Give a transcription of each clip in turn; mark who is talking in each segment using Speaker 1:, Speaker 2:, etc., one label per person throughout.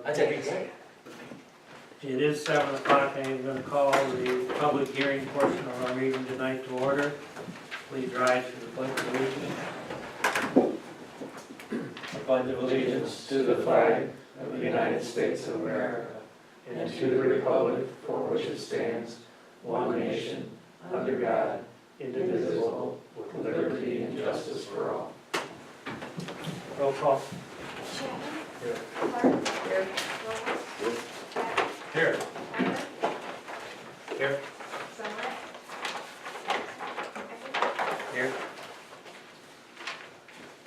Speaker 1: I take it second.
Speaker 2: It is 7 o'clock, and I'm going to call the public hearing portion of our meeting tonight to order. Please rise for the pledge of allegiance.
Speaker 1: I pledge allegiance to the flag of the United States of America and to the republic for which it stands, one nation, under God, indivisible, with liberty and justice for all.
Speaker 2: Roll call.
Speaker 3: Chapman?
Speaker 1: Here.
Speaker 3: Clark? Here. Rose? Hack?
Speaker 2: Here.
Speaker 3: Tyler?
Speaker 2: Here.
Speaker 3: Summer?
Speaker 2: Here.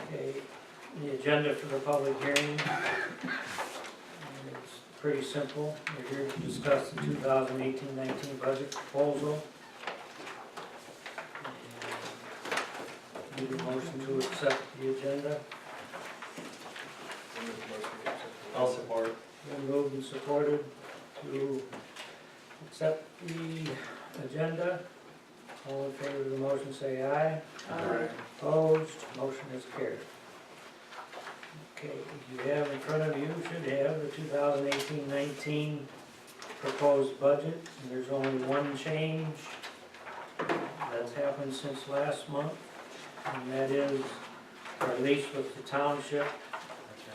Speaker 2: Okay, the agenda for the public hearing is pretty simple. We're here to discuss the 2018-19 budget proposal. Need a motion to accept the agenda.
Speaker 1: I'll support.
Speaker 2: Been moved and supported to accept the agenda. All in favor of the motion say aye.
Speaker 1: Aye.
Speaker 2: Opposed, motion is carried. Okay, you have in front of you, should have the 2018-19 proposed budget. And there's only one change that's happened since last month, and that is our lease with the township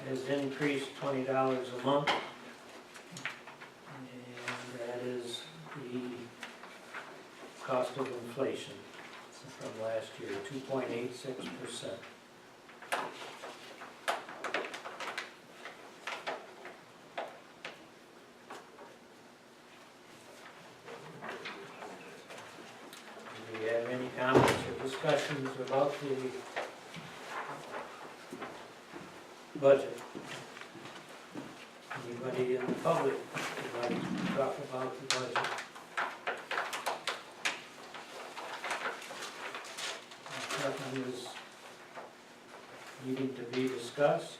Speaker 2: has increased $20 a month. And that is the cost of inflation from last year, 2.86%. Do you have any comments or discussions about the budget? Anybody in the public would like to talk about the budget? Nothing is needing to be discussed.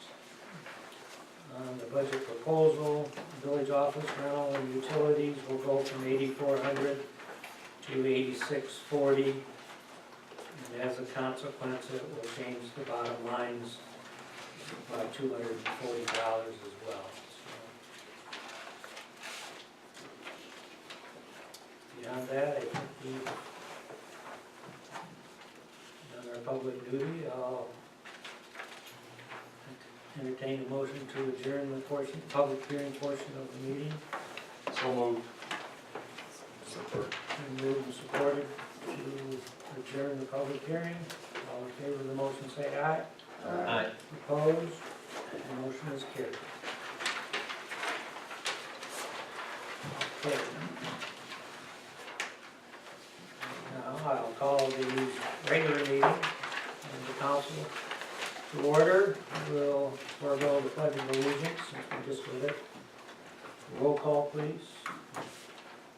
Speaker 2: On the budget proposal, village office rental and utilities will go from $8,400 to $8,640. And as a consequence, it will change the bottom lines by $240 as well. So, beyond that, I think we've done our public duty. I'll entertain a motion to adjourn the public hearing portion of the meeting.
Speaker 1: So moved. Support.
Speaker 2: Been moved and supported to adjourn the public hearing. All in favor of the motion say aye.
Speaker 1: Aye.
Speaker 2: Opposed? The motion is carried. Okay. Now I'll call the regular meeting of the council to order. We'll forego the pledge of allegiance since we just did it. Roll call, please.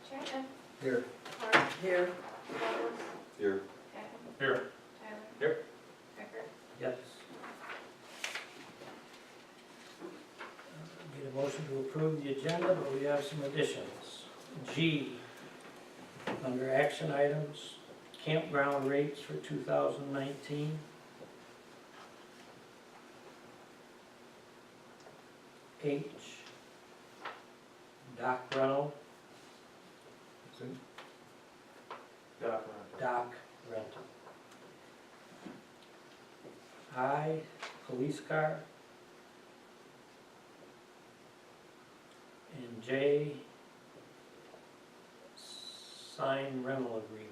Speaker 3: Chapman?
Speaker 2: Here.
Speaker 3: Clark? Here. Rose?
Speaker 1: Here.
Speaker 3: Hack?
Speaker 1: Here.
Speaker 3: Tyler?
Speaker 1: Here.
Speaker 3: Becker?
Speaker 2: Yes. Need a motion to approve the agenda, but we have some additions. G, under action items, campground rates for 2019. H, dock rental, dock rental. I, police car. And J, sign rental agreement.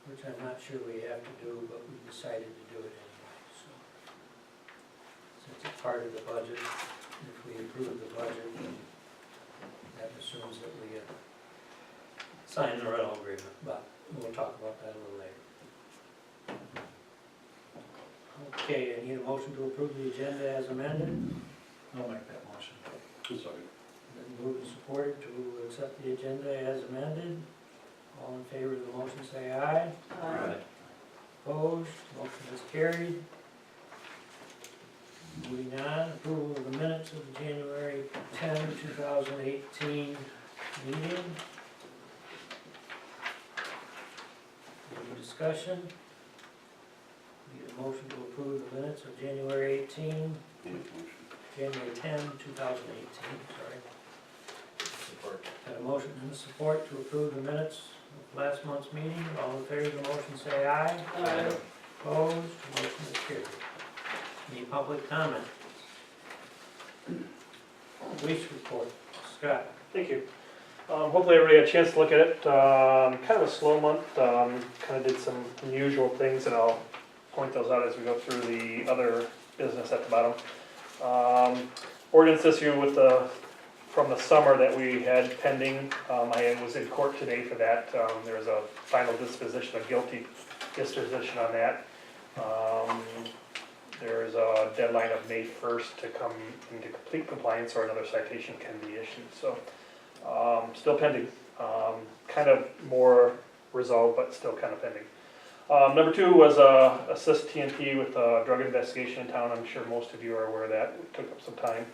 Speaker 2: Which I'm not sure we have to do, but we decided to do it anyway, so. Since it's part of the budget, if we approve the budget, then that assumes that we sign the rental agreement, but we'll talk about that a little later. Okay, I need a motion to approve the agenda as amended.
Speaker 1: I'll make that motion. Sorry.
Speaker 2: Been moved and supported to accept the agenda as amended. All in favor of the motion say aye.
Speaker 1: Aye.
Speaker 2: Opposed, motion is carried. Moving on, approval of the minutes of the January 10, 2018 meeting. Any discussion? Need a motion to approve the minutes of January 18. January 10, 2018, sorry.
Speaker 1: Support.
Speaker 2: Got a motion and support to approve the minutes of last month's meeting. All in favor of the motion say aye.
Speaker 1: Aye.
Speaker 2: Opposed, motion is carried. Any public comment? Police report, Scott.
Speaker 4: Thank you. Hopefully everybody had a chance to look at it. Kind of a slow month, kind of did some unusual things, and I'll point those out as we go through the other business at the bottom. Ordinance issue with from the summer that we had pending. I was in court today for that. There was a final disposition, a guilty disposition on that. There's a deadline of May 1st to come into complete compliance or another citation can be issued. So still pending. Kind of more resolved, but still kind of pending. Number 2 was assist TNT with a drug investigation in town. I'm sure most of you are aware of that. It took up some time.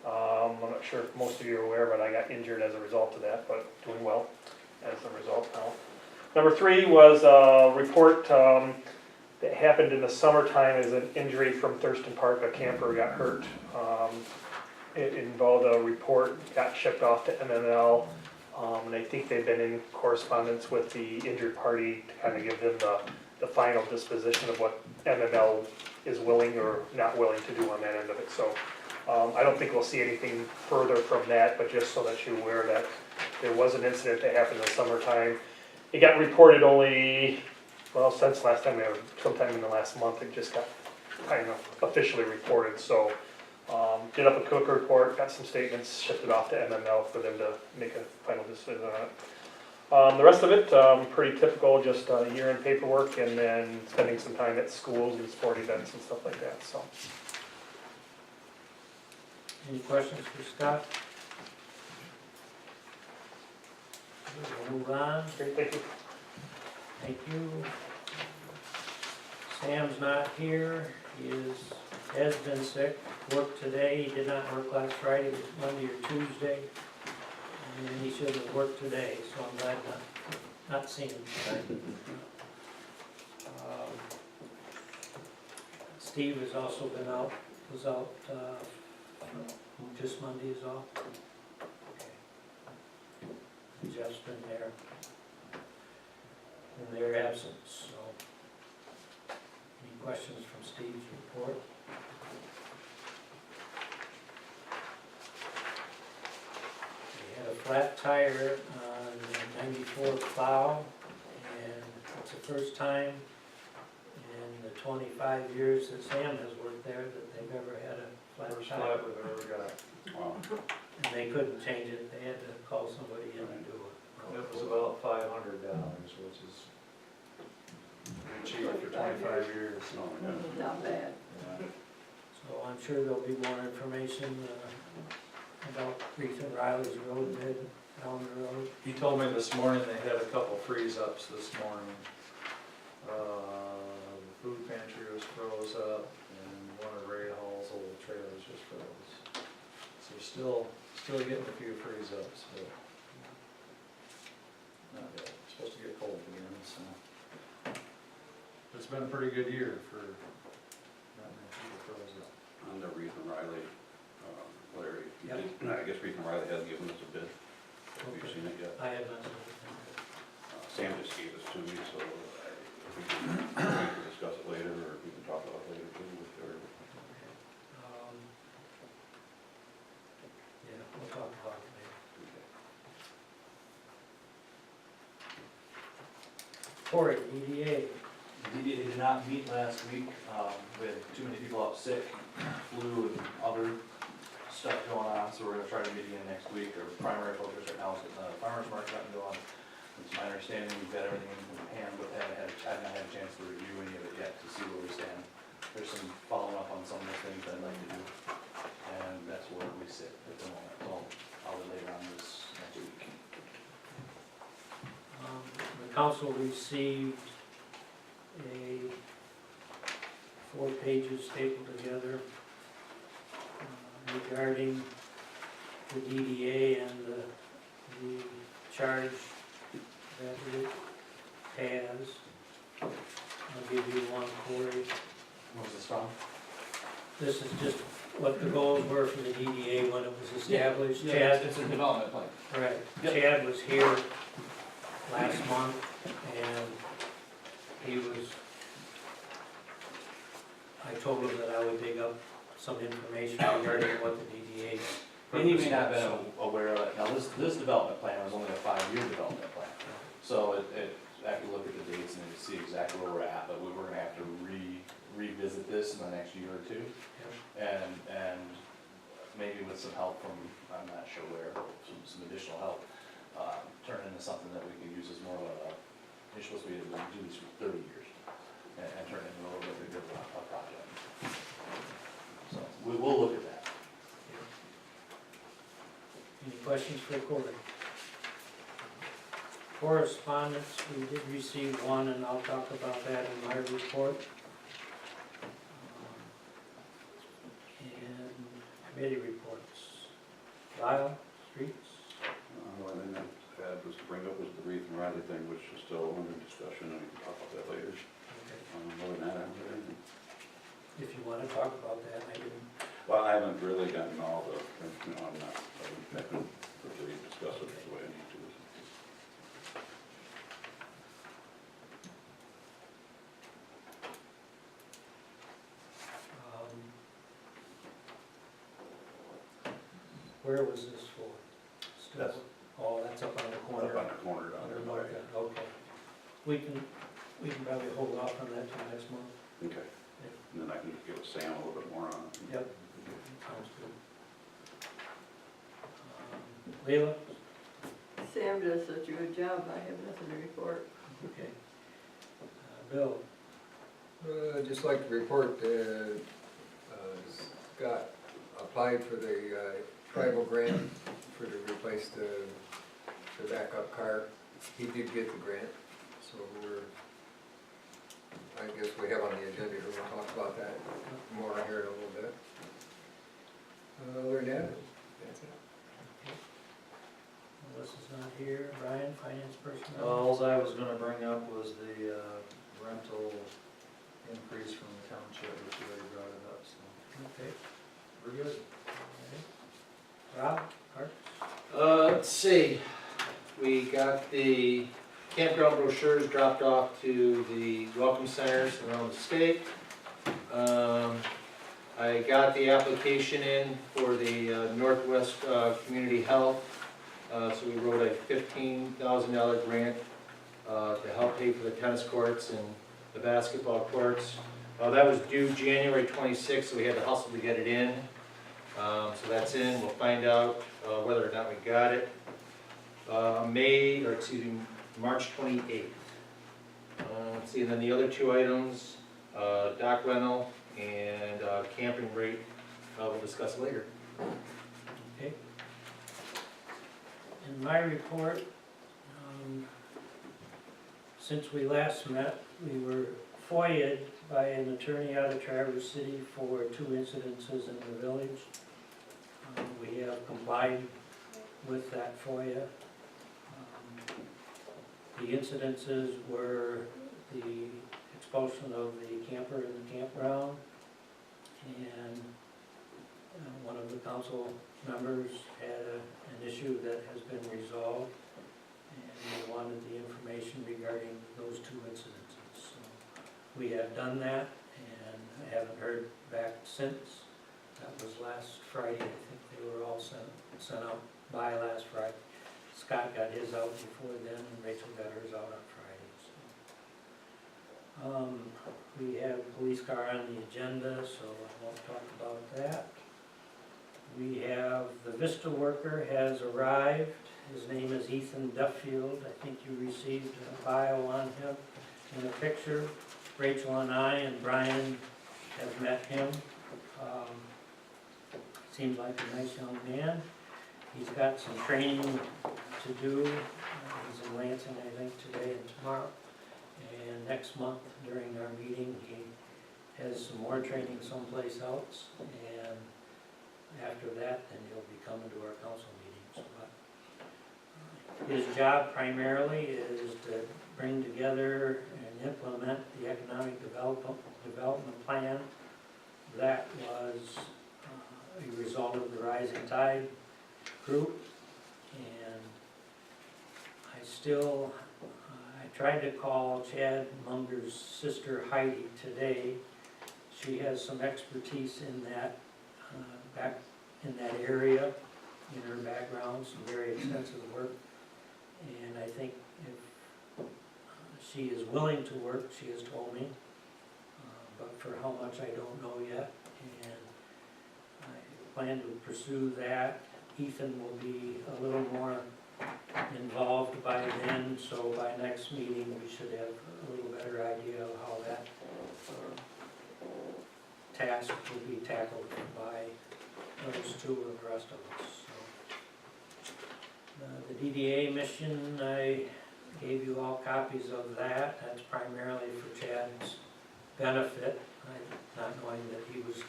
Speaker 4: I'm not sure if most of you are aware, but I got injured as a result of that, but doing well as a result now. Number 3 was a report that happened in the summertime as an injury from Thurston Park. A camper got hurt. It involved a report, got shipped off to MML, and I think they've been in correspondence with the injured party to kind of give them the final disposition of what MML is willing or not willing to do on that end of it. So I don't think we'll see anything further from that, but just so that you're aware that there was an incident that happened in the summertime. It got reported only, well, since last time, sometime in the last month, it just got kind of officially reported. So did up a cook report, got some statements, shipped it off to MML for them to make a final decision on it. The rest of it, pretty typical, just year-end paperwork and then spending some time at schools and sport events and stuff like that. So.
Speaker 2: Any questions for Scott? We'll move on.
Speaker 4: Great, thank you.
Speaker 2: Thank you. Sam's not here. He has been sick. Worked today. He did not work last Friday. It was Monday or Tuesday. And he should have worked today, so I'm glad not seeing him tonight. Steve has also been out, was out, just Monday is off. Okay. Jeff's been there in their absence, so. Any questions from Steve's report? We had a flat tire on 94 plow, and it's the first time in the 25 years that Sam has worked there that they've ever had a flat
Speaker 1: First
Speaker 2: tire.
Speaker 1: flat we've ever got.
Speaker 5: Wow.
Speaker 2: And they couldn't change it, they had to call somebody in and do it.
Speaker 1: It was about $500, which is pretty cheap for 25 years.
Speaker 5: Oh, yeah.
Speaker 3: Not bad.
Speaker 1: Yeah.
Speaker 2: So I'm sure there'll be more information about Ethan Riley's road bed down the road.
Speaker 1: He told me this morning they had a couple freeze-ups this morning. The food pantry was froze up, and one of Ray Hall's old trailers just froze. So we're still getting a few freeze-ups, but not yet. It's supposed to get cold again, so. It's been a pretty good year for not many people froze up.
Speaker 5: On the Ethan Riley, Larry,
Speaker 2: Yep.
Speaker 5: I guess Ethan Riley has given us a bid. Have you seen it yet?
Speaker 2: I have not.
Speaker 5: Sam just gave this to me, so if we can discuss it later, or if we can talk about it later too, or
Speaker 2: Yeah, we'll talk about it later. Corey, EDA.
Speaker 6: DDA did not meet last week. We had too many people out sick, flu and other stuff going on, so we're gonna try to meet again next week. Our primary focus right now is getting the farmer's market up and going. It's my understanding we've got everything in hand, but I've not had a chance to review any of it yet to see where we stand. There's some following up on some of the things I'd like to do, and that's where we sit at the moment. So I'll relay on this next week.
Speaker 2: The council received 4 pages stapled together regarding the DDA and the charge that it has. I'll give you one, Corey.
Speaker 6: What was this from?
Speaker 2: this is just what the goals were for the DDA when it was established.
Speaker 6: Yeah,
Speaker 2: Chad,
Speaker 6: it's a development plan.
Speaker 2: right,
Speaker 6: Yep.
Speaker 2: Chad was here last month, and he was, I told him that I would dig up some information regarding what the DDA.
Speaker 6: And he may not have been aware of it. Now, this development plan was only a 5-year development plan. So after you look at the dates and you see exactly where we're at, but we're gonna have to revisit this in the next year or two. And maybe with some help from, I'm not sure where, some additional help, turn into something that we could use as more of a, you're supposed to be able to do this for 30 years and turn it into a little bit bigger of a project. So we'll look at that.
Speaker 2: Any questions for Corey? Correspondence, we did receive one, and I'll talk about that in my report. And committee reports. Lyle, streets?
Speaker 5: Well, then I had was to bring up was the Reeve and Riley thing, which is still under discussion, and we can talk about that later.
Speaker 2: Okay.
Speaker 5: Other than that, I haven't heard anything.
Speaker 2: If you wanna talk about that, I didn't.
Speaker 5: Well, I haven't really gotten all the, I'm not, I haven't really discussed it the way I need to.
Speaker 2: Where was this for? Still-
Speaker 5: That's-
Speaker 2: Oh, that's up on the corner.
Speaker 5: Up on the corner down
Speaker 2: On
Speaker 5: there.
Speaker 2: the north end, okay. We can probably hold off on that till next month.
Speaker 5: Okay. And then I can give Sam a little bit more on it.
Speaker 2: Yep. Sounds good. Leila?
Speaker 7: Sam does such a good job, I have nothing to report.
Speaker 2: Okay. Bill?
Speaker 8: Just like to report, Scott applied for the tribal grant to replace the backup car. He did get the grant, so I guess we have on the agenda, we'll talk about that more here in a little bit. Other than that, that's it.
Speaker 2: Melissa's not here. Brian, finance personnel?
Speaker 6: All I was gonna bring up was the rental increase from the township, which you already brought it up, so
Speaker 2: Okay.
Speaker 6: we're good.
Speaker 2: All right. Rob, Art?
Speaker 9: Let's see, we got the campground brochures dropped off to the welcome centers around the state. I got the application in for the Northwest Community Health, so we wrote a $15,000 grant to help pay for the tennis courts and the basketball courts. That was due January 26th, so we had to hustle to get it in. So that's in, we'll find out whether or not we got it. March 28th. Let's see, and then the other two items, dock rental and camping rate, we'll discuss later.
Speaker 2: Okay. In my report, since we last met, we were FOIA'd by an attorney out of Traverse City for 2 incidences in the village. We have complied with that FOIA. The incidences were the expulsion of the camper in the campground, and one of the council members had an issue that has been resolved, and we wanted the information regarding those 2 incidences. So we have done that, and I haven't heard back since. That was last Friday. I think they were all sent out by last Friday. Scott got his out before then, and Rachel got hers out on Friday. So we have a police car on the agenda, so I won't talk about that. We have, the Vista worker has arrived. His name is Ethan Duffield. I think you received a bio on him and a picture. Rachel and I and Brian have met him. Seems like a nice young man. He's got some training to do. He's in Lansing, I think, today and tomorrow. And next month, during our meeting, he has some more training someplace else. And after that, then he'll be coming to our council meetings. But his job primarily is to bring together and implement the economic development plan that was a result of the Rising Tide group. And I tried to call Chad Munger's sister Heidi today. She has some expertise in that, back in that area, in her background, some very extensive work. And I think if she is willing to work, she has told me, but for how much I don't know yet. And I plan to pursue that. Ethan will be a little more involved by then, so by next meeting, we should have a little better idea of how that task will be tackled by those two and the rest of us. So, the DDA mission, I gave you all copies of that. That's primarily for Chad's benefit, not knowing that he was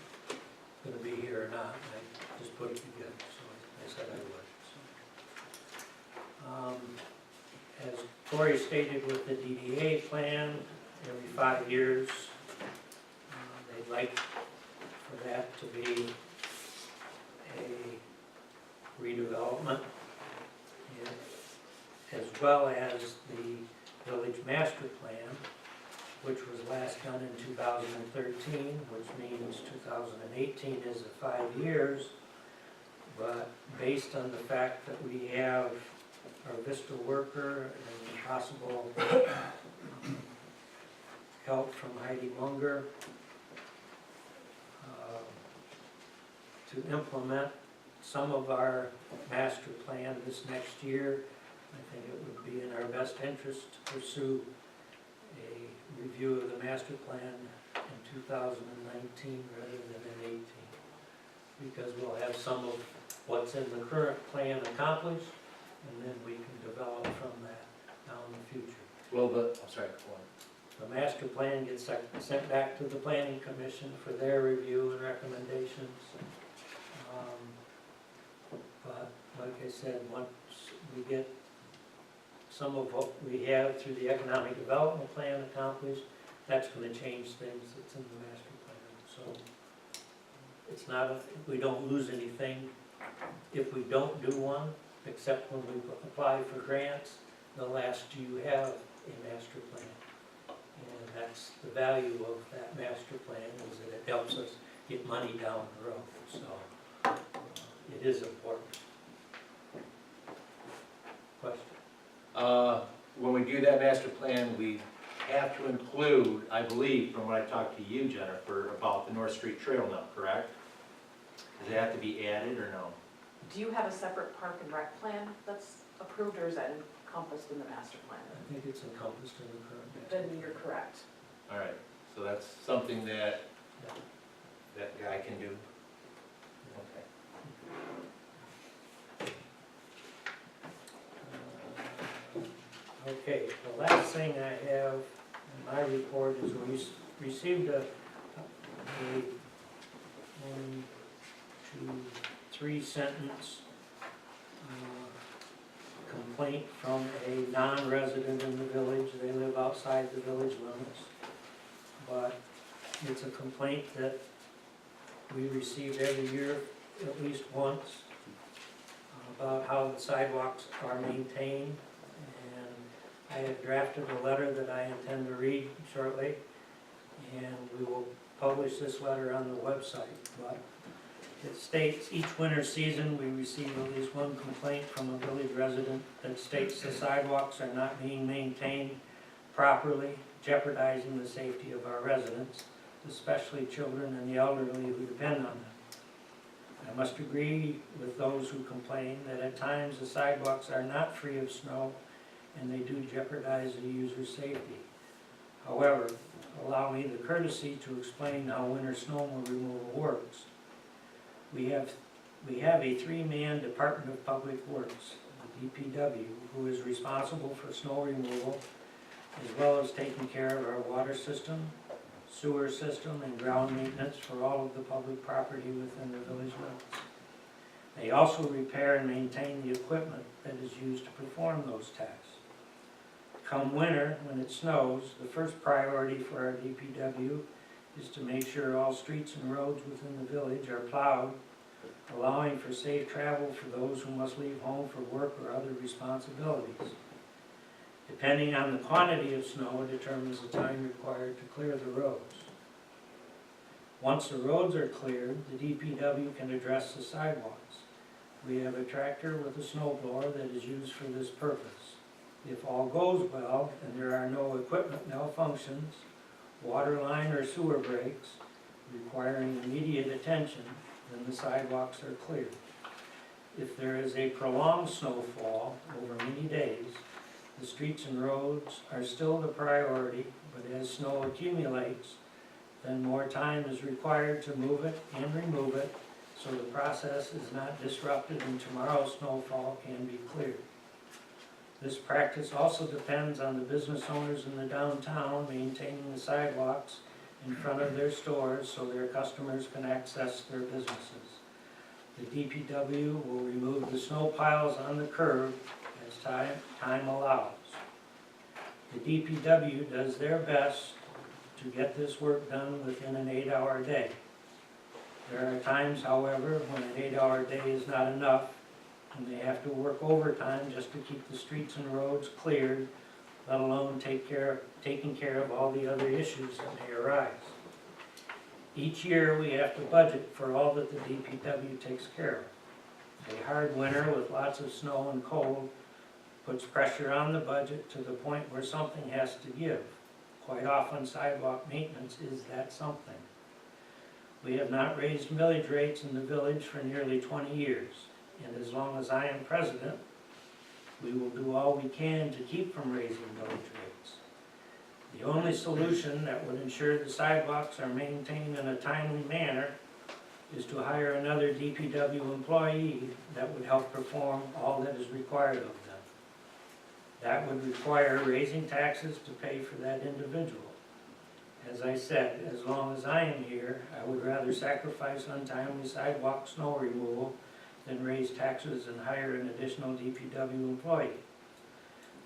Speaker 2: going to be here or not. I just put it together, so I said I would. As Cory stated with the DDA plan, every 5 years, they'd like for that to be a redevelopment, as well as the village master plan, which was last done in 2013, which means 2018 is the 5 years. But based on the fact that we have our Vista worker and possible help from Heidi Munger to implement some of our master plan this next year, I think it would be in our best interest to pursue a review of the master plan in 2019 rather than in 2018, because we'll have some of what's in the current plan accomplished, and then we can develop from that down in the future.
Speaker 9: Well, I'm sorry, go on.
Speaker 2: The master plan gets sent back to the planning commission for their review and recommendations. But like I said, once we get some of what we have through the economic development plan accomplished, that's going to change things that's in the master plan. So it's not, we don't lose anything if we don't do one, except when we apply for grants, they'll ask, do you have a master plan? And that's the value of that master plan, is that it helps us get money down the road. So it is important. Question?
Speaker 9: When we do that master plan, we have to include, I believe, from what I talked to you, Jennifer, about the North Street Trail now, correct? Does it have to be added or no?
Speaker 3: Do you have a separate park and rec plan that's approved, or is that encompassed in the master plan?
Speaker 2: I think it's encompassed in the current master.
Speaker 3: Then you're correct.
Speaker 9: All right, so that's something that that guy can do. Okay.
Speaker 2: Okay, the last thing I have in my report is we received a 1, 2, 3 sentence complaint from a non-resident in the village. They live outside the village limits. But it's a complaint that we receive every year, at least once, about how the sidewalks are maintained. And I have drafted a letter that I intend to read shortly, and we will publish this letter on the website. But it states, each winter season we receive at least one complaint from a village resident that states the sidewalks are not being maintained properly, jeopardizing the safety of our residents, especially children and the elderly who depend on them. I must agree with those who complain that at times the sidewalks are not free of snow and they do jeopardize the user's safety. However, allow me the courtesy to explain how winter snow removal works. We have a 3-man Department of Public Works, the DPW, who is responsible for snow removal, as well as taking care of our water system, sewer system, and ground maintenance for all of the public property within the village limits. They also repair and maintain the equipment that is used to perform those tasks. Come winter, when it snows, the first priority for our DPW is to make sure all streets and roads within the village are plowed, allowing for safe travel for those who must leave home for work or other responsibilities. Depending on the quantity of snow, it determines the time required to clear the roads. Once the roads are cleared, the DPW can address the sidewalks. We have a tractor with a snow blower that is used for this purpose. If all goes well and there are no equipment malfunctions, water line or sewer breaks requiring immediate attention, then the sidewalks are cleared. If there is a prolonged snowfall over many days, the streets and roads are still the priority, but as snow accumulates, then more time is required to move it and remove it, so the process is not disrupted and tomorrow's snowfall can be cleared. This practice also depends on the business owners in the downtown maintaining the sidewalks in front of their stores so their customers can access their businesses. The DPW will remove the snow piles on the curb as time allows. The DPW does their best to get this work done within an 8-hour day. There are times, however, when an 8-hour day is not enough and they have to work overtime just to keep the streets and roads cleared, let alone taking care of all the other issues that may arise. Each year we have to budget for all that the DPW takes care of. A hard winter with lots of snow and cold puts pressure on the budget to the point where something has to give. Quite often sidewalk maintenance is that something. We have not raised millage rates in the village for nearly 20 years, and as long as I am president, we will do all we can to keep from raising millage rates. The only solution that would ensure the sidewalks are maintained in a timely manner is to hire another DPW employee that would help perform all that is required of them. That would require raising taxes to pay for that individual. As I said, as long as I am here, I would rather sacrifice untimely sidewalk snow removal than raise taxes and hire an additional DPW employee.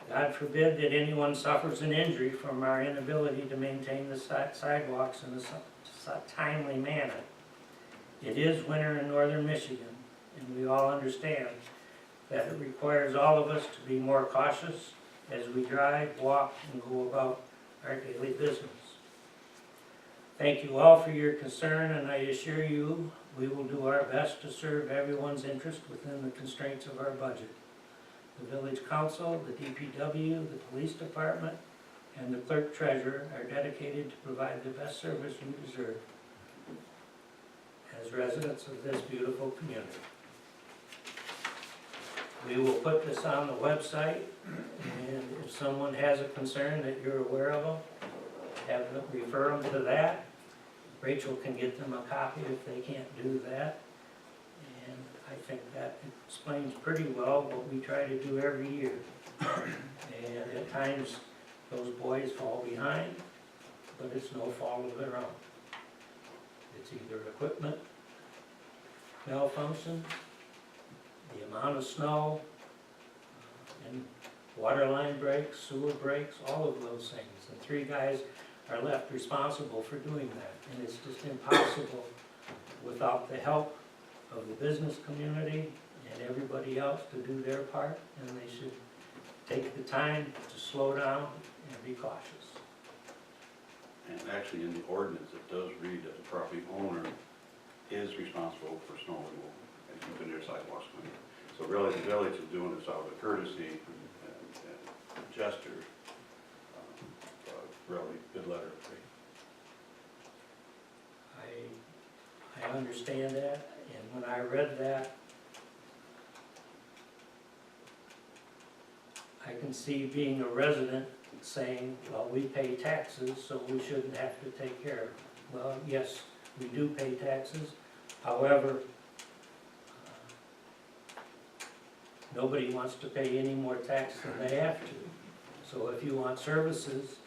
Speaker 2: God forbid that anyone suffers an injury from our inability to maintain the sidewalks in a timely manner. It is winter in northern Michigan, and we all understand that it requires all of us to be more cautious as we drive, walk, and go about our daily business. Thank you all for your concern, and I assure you we will do our best to serve everyone's interest within the constraints of our budget. The village council, the DPW, the police department, and the clerk treasurer are dedicated to provide the best service you deserve as residents of this beautiful community. We will put this on the website, and if someone has a concern that you're aware of them, have them refer them to that. Rachel can get them a copy if they can't do that. And I think that explains pretty well what we try to do every year. And at times, those boys fall behind, but it's no fault of their own. It's either equipment malfunction, the amount of snow, and water line breaks, sewer breaks, all of those things. And 3 guys are left responsible for doing that. And it's just impossible without the help of the business community and everybody else to do their part. And they should take the time to slow down and be cautious.
Speaker 5: And actually, in the ordinance, it does read that the property owner is responsible for snow removal and keeping their sidewalks clean. So really, the village is doing this out of courtesy and gesture. Really good letter of faith.
Speaker 2: I understand that, and when I read that, I can see being a resident saying, well, we pay taxes, so we shouldn't have to take care of it. Well, yes, we do pay taxes, however, nobody wants to pay any more tax than they have to. So if you want services,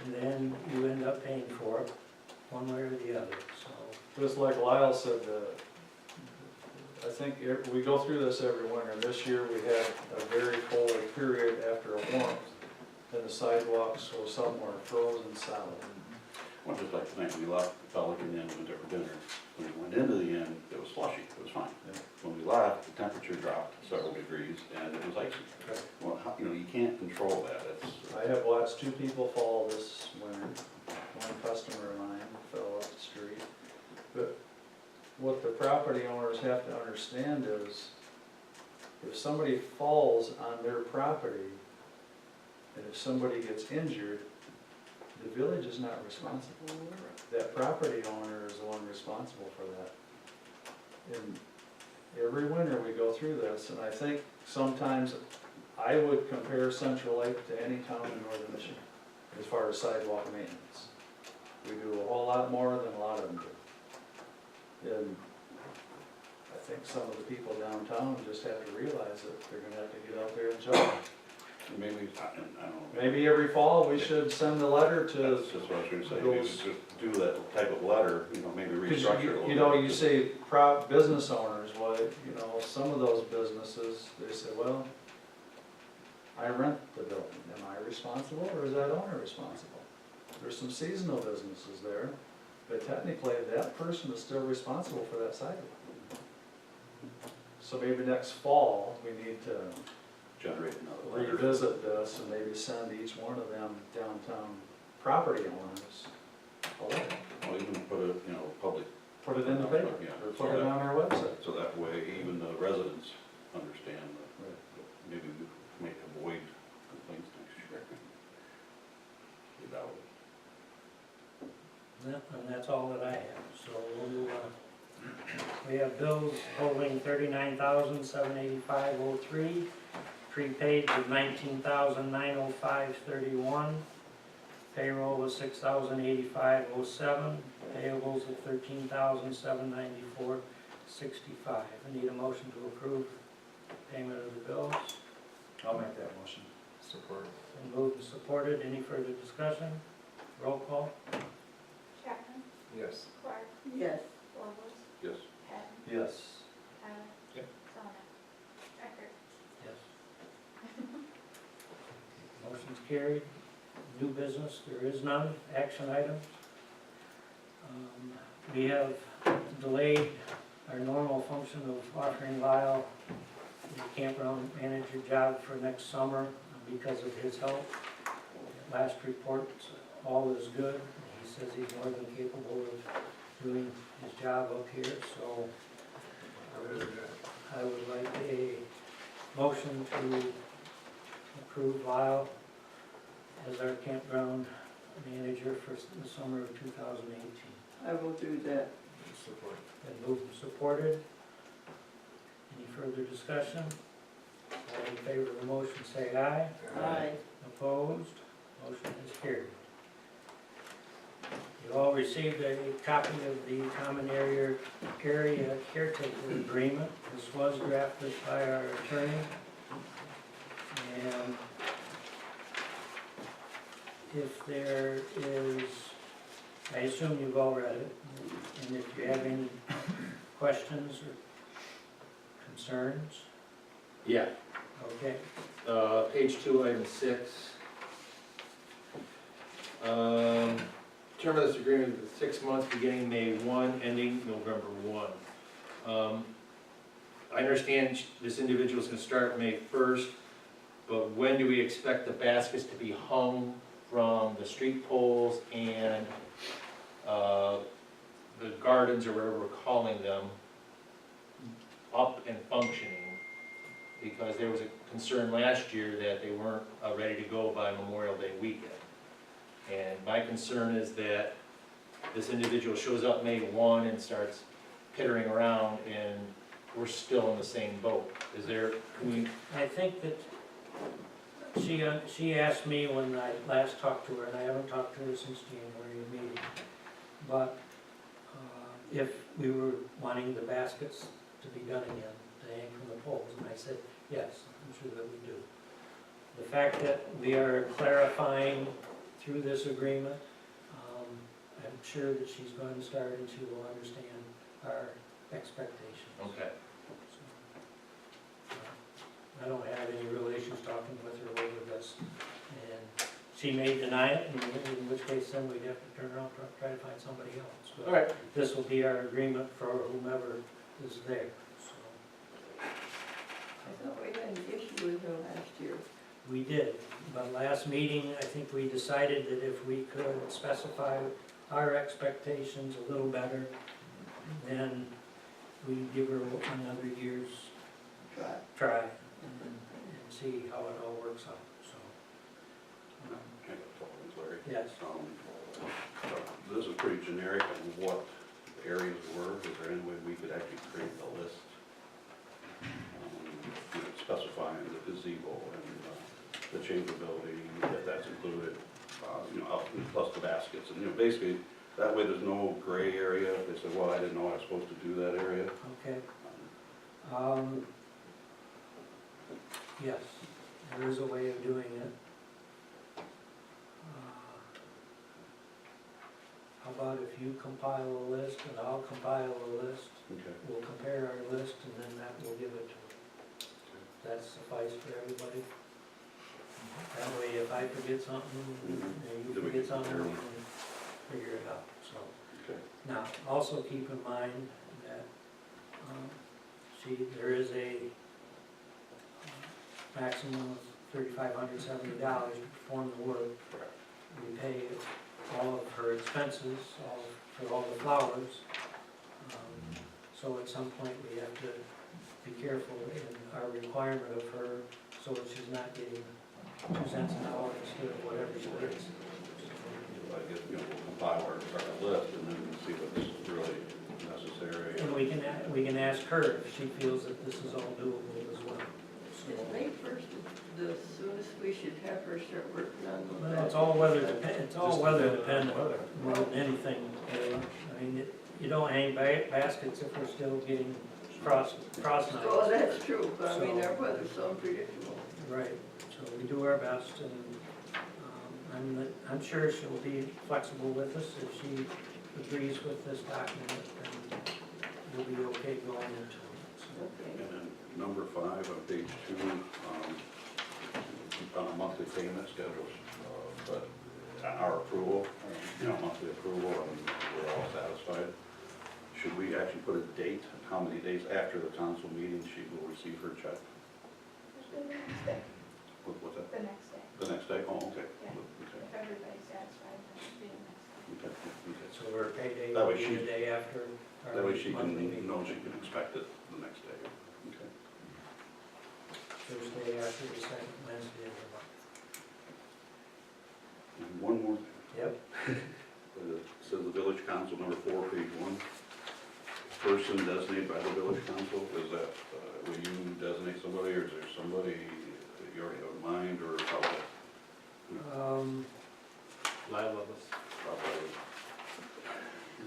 Speaker 2: then you end up paying for it, one way or the other, so.
Speaker 1: Just like Lyle said, I think we go through this every winter. This year we had a very cold period after a warmth, and the sidewalks were somewhere frozen solid.
Speaker 5: Well, just like tonight, we left, the fellow in the end went there for dinner. When we went into the inn, it was slushy, it was fine. When we left, the temperature dropped several degrees and it was icy.
Speaker 1: Okay.
Speaker 5: Well, you can't control that, it's,
Speaker 1: I have watched 2 people fall this winter. One customer of mine fell up the street. But what the property owners have to understand is, if somebody falls on their property, and if somebody gets injured, the village is not responsible. That property owner is the one responsible for that. And every winter we go through this, and I think sometimes I would compare Central Lake to any town in northern Michigan as far as sidewalk maintenance. We do a whole lot more than a lot of them do. And I think some of the people downtown just have to realize that they're gonna have to get out there and jog.
Speaker 5: maybe, I don't know.
Speaker 1: Maybe every fall, we should send a letter to,
Speaker 5: That's just what I was gonna say, maybe
Speaker 1: those-
Speaker 5: just do that type of letter, maybe
Speaker 1: because
Speaker 5: restructure it a little bit.
Speaker 1: you know, you say business owners, well, some of those businesses, they say, well, I rent the building, am I responsible or is that owner responsible? There's some seasonal businesses there, but technically that person is still responsible for that sidewalk. So maybe next fall, we need to
Speaker 5: Generate another letter.
Speaker 1: revisit this and maybe send each one of them downtown property owners a letter.
Speaker 5: Or even put a, public,
Speaker 1: Put it in the paper,
Speaker 5: Yeah.
Speaker 1: or put it on our website.
Speaker 5: so that way even the residents understand that maybe we may avoid complaints next year. Without
Speaker 2: And that's all that I have, so we'll, we have bills totaling $39,785.03, prepaid of $19,905.31, payroll was $6,085.07, payables of $13,794.65. I need a motion to approve payment of the bills.
Speaker 1: I'll make that motion. Support.
Speaker 2: Been moved and supported, any further discussion? Roll call?
Speaker 10: Chapman?
Speaker 8: Yes.
Speaker 10: Clark?
Speaker 7: Yes.
Speaker 10: Folds?
Speaker 5: Yes.
Speaker 10: Patton?
Speaker 1: Yes.
Speaker 10: Tyler?
Speaker 6: Yep.
Speaker 10: Sona? Eckert?
Speaker 2: Yes. Motion's carried. New business, there is none. Action items. We have delayed our normal function of offering Lyle the campground manager job for next summer because of his health. Last report, all is good. He says he's more than capable of doing his job up here, so I would like a motion to approve Lyle as our campground manager for the summer of 2018.
Speaker 7: I will do that.
Speaker 8: Support.
Speaker 2: Been moved and supported. Any further discussion? All in favor of the motion say aye.
Speaker 7: Aye.
Speaker 2: Opposed? Motion is carried. You all received a copy of the common area caretaker agreement. This was drafted by our attorney. And if there is, I assume you've all read it, and if you have any questions or concerns,
Speaker 9: Yeah,
Speaker 2: okay.
Speaker 9: page 2, item 6. Term of this agreement is 6 months, beginning May 1, ending November 1. I understand this individual is going to start May 1st, but when do we expect the baskets to be hung from the street poles and the gardens, or whatever we're calling them, up and functioning? Because there was a concern last year that they weren't ready to go by Memorial Day weekend. And my concern is that this individual shows up May 1 and starts pittering around, and we're still in the same boat. Is there, can we,
Speaker 2: I think that she asked me when I last talked to her, and I haven't talked to her since January meeting, but if we were wanting the baskets to be done again, to hang from the poles, and I said, yes, I'm sure that we do. The fact that we are clarifying through this agreement, I'm sure that she's going to start and she will understand our expectations.
Speaker 9: okay.
Speaker 2: I don't have any real issues talking with her over this, and she may deny it, in which case then we'd have to turn around, try to find somebody else. But
Speaker 1: All right.
Speaker 2: this will be our agreement for whomever is there, so.
Speaker 7: I thought we had an issue with her last year.
Speaker 2: We did, but last meeting, I think we decided that if we could specify our expectations a little better, then we'd give her another year's try and see how it all works out, so.
Speaker 5: I got a couple things, Larry.
Speaker 2: Yes,
Speaker 5: This is pretty generic on what areas were. Is there any way we could actually create a list? Specifying the gazebo and the chamber building, if that's included, plus the baskets. And, basically, that way there's no gray area. If they say, well, I didn't know I was supposed to do that area.
Speaker 2: okay. Yes, there is a way of doing it. How about if you compile a list and I'll compile a list,
Speaker 5: Okay.
Speaker 2: we'll compare our list and then that will give it to them. That suffice for everybody? That way if I forget something, and you
Speaker 5: Then we
Speaker 2: forget
Speaker 5: can
Speaker 2: something, we
Speaker 5: compare
Speaker 2: can figure it out, so.
Speaker 5: Okay.
Speaker 2: Now, also keep in mind that, there is a maximum of $3,570 to perform the work. We pay all of her expenses, for all the flowers. So at some point, we have to be careful in our requirement of her, so that she's not getting 2 cents an hour instead of whatever she gets.
Speaker 5: I guess, we'll compile our list and then see what's really necessary.
Speaker 2: And we can ask her if she feels that this is all doable as well.
Speaker 7: Is May 1st the soonest we should have her start working on the
Speaker 2: Well, it's all weather dependent more than anything. I mean, you don't hang baskets if we're still getting frost nights.
Speaker 7: Oh, that's true, but I mean, our weather's so unpredictable.
Speaker 2: Right, so we do our best, and I'm sure she'll be flexible with us. If she agrees with this document, then we'll be okay going into it. So,
Speaker 7: Okay.
Speaker 5: And then number 5 on page 2, on a monthly payment schedule, but our approval, monthly approval, and we're all satisfied. Should we actually put a date, how many days after the council meeting she will receive her check?
Speaker 10: The next day,
Speaker 5: What's that?
Speaker 10: the next day.
Speaker 5: The next day? Oh, okay.
Speaker 10: Yeah.
Speaker 5: Okay.
Speaker 10: If everybody's satisfied, that should be the next day.
Speaker 5: Okay.
Speaker 2: so her payday
Speaker 5: That
Speaker 2: will
Speaker 5: way
Speaker 2: be
Speaker 5: she-
Speaker 2: the day after our
Speaker 5: That way she can
Speaker 2: monthly meeting.
Speaker 5: know she can expect it the next day. Okay.
Speaker 2: Thursday after the second Wednesday of the month.
Speaker 5: And one more thing.
Speaker 2: Yep.
Speaker 5: It says the village council, number 4, page 1. Person designated by the village council, is that, will you designate somebody, or is there somebody that you already have in mind, or how that?
Speaker 6: Lyle Lovelace.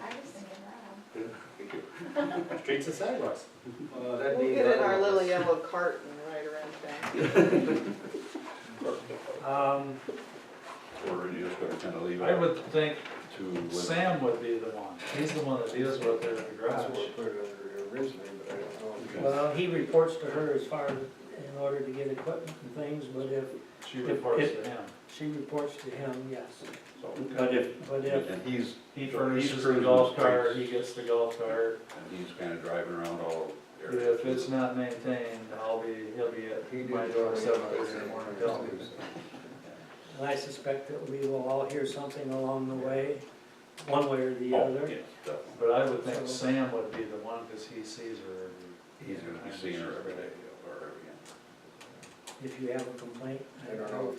Speaker 10: I was thinking Rob.
Speaker 6: Streets and sidewalks.
Speaker 9: That'd
Speaker 3: We'll
Speaker 9: be
Speaker 3: get in our
Speaker 9: Lyle
Speaker 3: little
Speaker 9: Lovelace.
Speaker 3: yellow cart and ride around town.
Speaker 5: Or are you just gonna kind of leave it
Speaker 1: I would think
Speaker 5: to? when-
Speaker 1: Sam would be the one. He's the one that deals with it in the
Speaker 8: That's
Speaker 1: garage.
Speaker 8: what we put it under originally, but I don't know.
Speaker 2: Well, he reports to her as far as in order to get equipment and things, but if
Speaker 1: She reports to him.
Speaker 2: she reports to him, yes.
Speaker 5: So,
Speaker 2: But if,
Speaker 5: and he's,
Speaker 1: He
Speaker 5: He's
Speaker 1: furnishes the
Speaker 5: cruising
Speaker 1: golf
Speaker 5: the
Speaker 1: cart,
Speaker 5: streets.
Speaker 1: he gets the golf cart.
Speaker 5: and he's kind of driving around all areas.
Speaker 1: If it's not maintained, he'll be at
Speaker 8: He
Speaker 1: my
Speaker 8: did
Speaker 1: door
Speaker 8: already
Speaker 1: 7:30 in the morning telling me.
Speaker 2: and I suspect that we will all hear something along the way, one way or the
Speaker 5: Oh,
Speaker 2: other.
Speaker 5: yes, definitely.
Speaker 1: But I would think Sam would be the one, because he sees her
Speaker 5: He's gonna be seeing her every day, or every
Speaker 2: If you have a complaint.
Speaker 8: I don't know if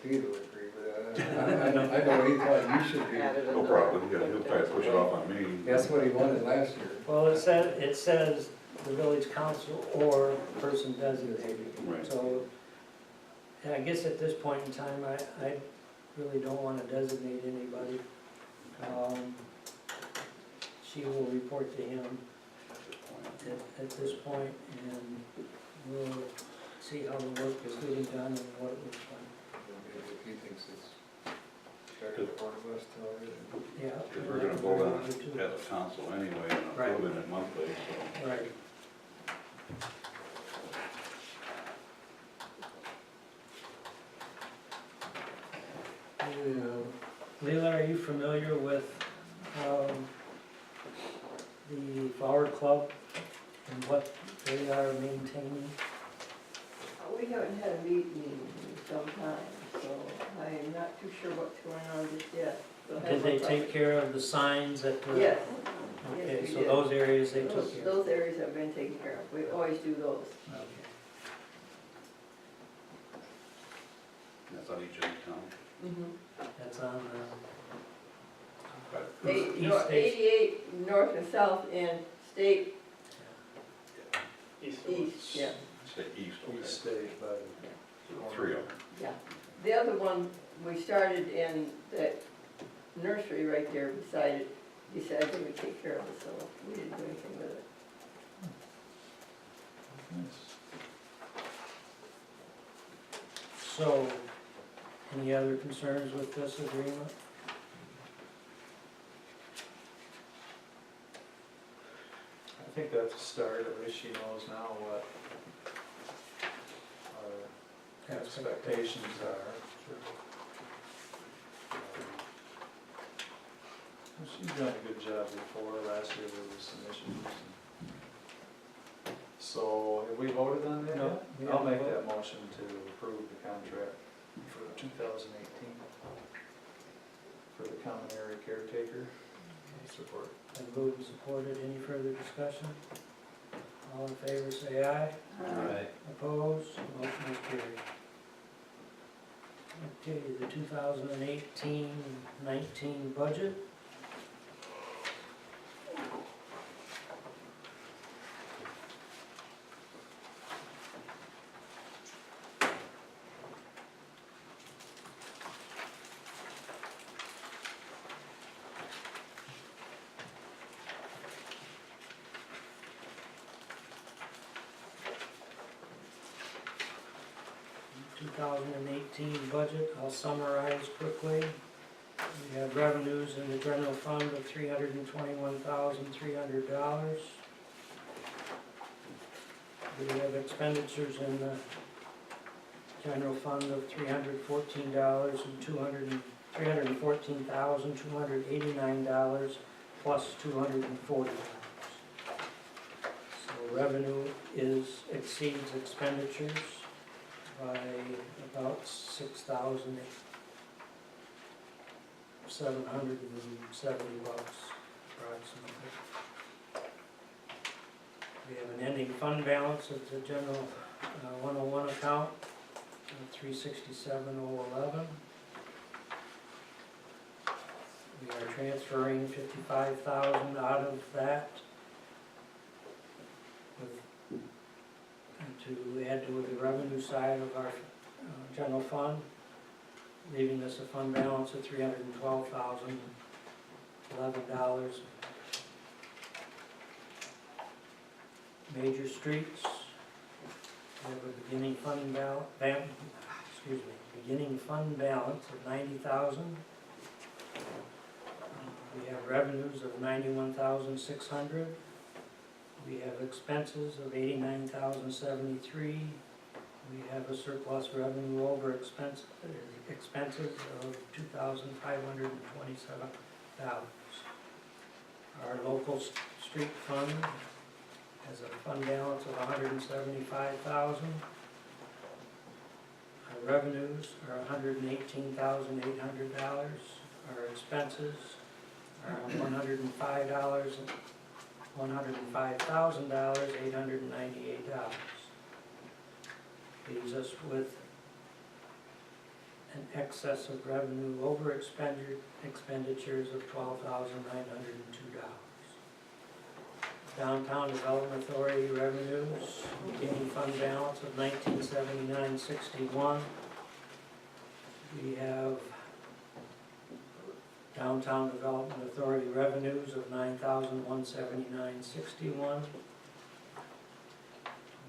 Speaker 8: Peter would agree with that. I know he thought you should be.
Speaker 3: Added
Speaker 5: No
Speaker 3: another-
Speaker 5: problem, he'll try to push it off on me.
Speaker 8: That's what he wanted last year.
Speaker 2: Well, it says the village council or person designated.
Speaker 5: Right.
Speaker 2: So, and I guess at this point in time, I really don't want to designate anybody. She will report to him at this point, and we'll see how the work is getting done and what it looks like.
Speaker 8: If he thinks it's better than one of us to already.
Speaker 2: Yeah.
Speaker 5: Because we're gonna vote on it as a council anyway, and
Speaker 2: Right.
Speaker 5: approving it monthly, so.
Speaker 2: Right. Leland, are you familiar with, the Flower Club and what they are maintaining?
Speaker 7: We haven't had a meeting in some time, so I'm not too sure what's going on just yet. We'll have
Speaker 2: Did they
Speaker 7: one
Speaker 2: take care of the signs at the?
Speaker 7: Yes,
Speaker 2: Okay,
Speaker 7: yes, we
Speaker 2: so
Speaker 7: did.
Speaker 2: those areas they took
Speaker 7: those,
Speaker 2: care of?
Speaker 7: those areas have been taken care of. We always do those.
Speaker 2: Okay.
Speaker 5: That's on each end of town.
Speaker 2: That's on,
Speaker 7: North,
Speaker 2: East
Speaker 7: 88 north and south and state
Speaker 4: East.
Speaker 7: east, yeah.
Speaker 5: Stay east, okay.
Speaker 6: East State, but.
Speaker 5: So 3 of them.
Speaker 7: Yeah. The other one, we started in that nursery right there beside it, decided they would take care of it, so we didn't do anything with it.
Speaker 2: so, any other concerns with this agreement?
Speaker 6: I think that's a start, at least she knows now what our expectations are. Well, she's done a good job before, last year there was some issues. So, have we voted on that
Speaker 2: No,
Speaker 6: yet?
Speaker 2: we
Speaker 6: I'll
Speaker 2: haven't
Speaker 6: make
Speaker 2: voted.
Speaker 6: that motion to approve the contract for 2018 for the common area caretaker. Support.
Speaker 2: Been moved and supported, any further discussion? All in favor say aye.
Speaker 7: Alright.
Speaker 2: Opposed, motion is carried. Okay, the 2018-19 budget. Budget, I'll summarize quickly. We have revenues in the general fund of $321,300. We have expenditures in the general fund of $314,289 plus $240. So revenue exceeds expenditures by about $6,770 approximately. We have an ending fund balance of the general 101 account of $367,011. We are transferring $55,000 out of that to add to the revenue side of our general fund, leaving us a fund balance of $312,011. Major streets, we have a beginning fund balance of $90,000. We have revenues of $91,600. We have expenses of $89,073. We have a surplus revenue over expenses of $2,527. Our local street fund has a fund balance of $175,000. Our revenues are $118,800. Our expenses are $105,898. Leaves us with an excess of revenue over expenditures of $12,902. Downtown Development Authority revenues, beginning fund balance of $1979.61. We have Downtown Development Authority revenues of $9,179.61.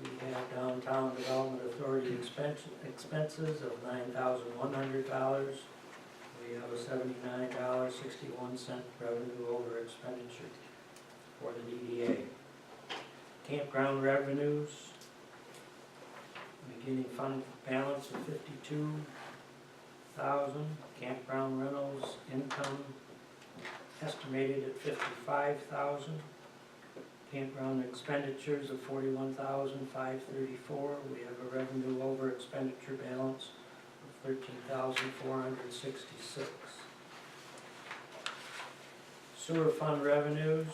Speaker 2: We have Downtown Development Authority expenses of $9,100. We have a $79.61 revenue over expenditure for the DDA. Campground revenues, beginning fund balance of thousand. Campground rentals income estimated at 55,000. Campground expenditures of 41,534. We have a revenue over expenditure balance of 13,466. Sewer fund revenues,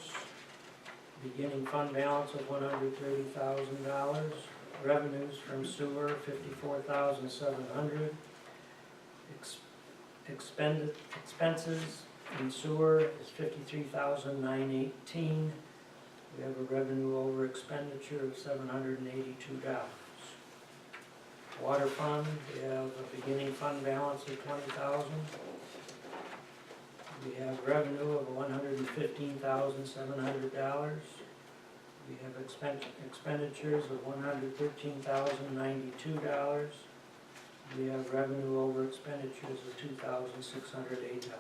Speaker 2: beginning fund balance of $130,000. Revenues from sewer, 54,700. Expenses in sewer is 53,918. We have a revenue over expenditure of $782. Water fund, we have a beginning fund balance of 20,000. We have revenue of $115,700. We have expenditures of $113,092. We have revenue over expenditures of $2,608.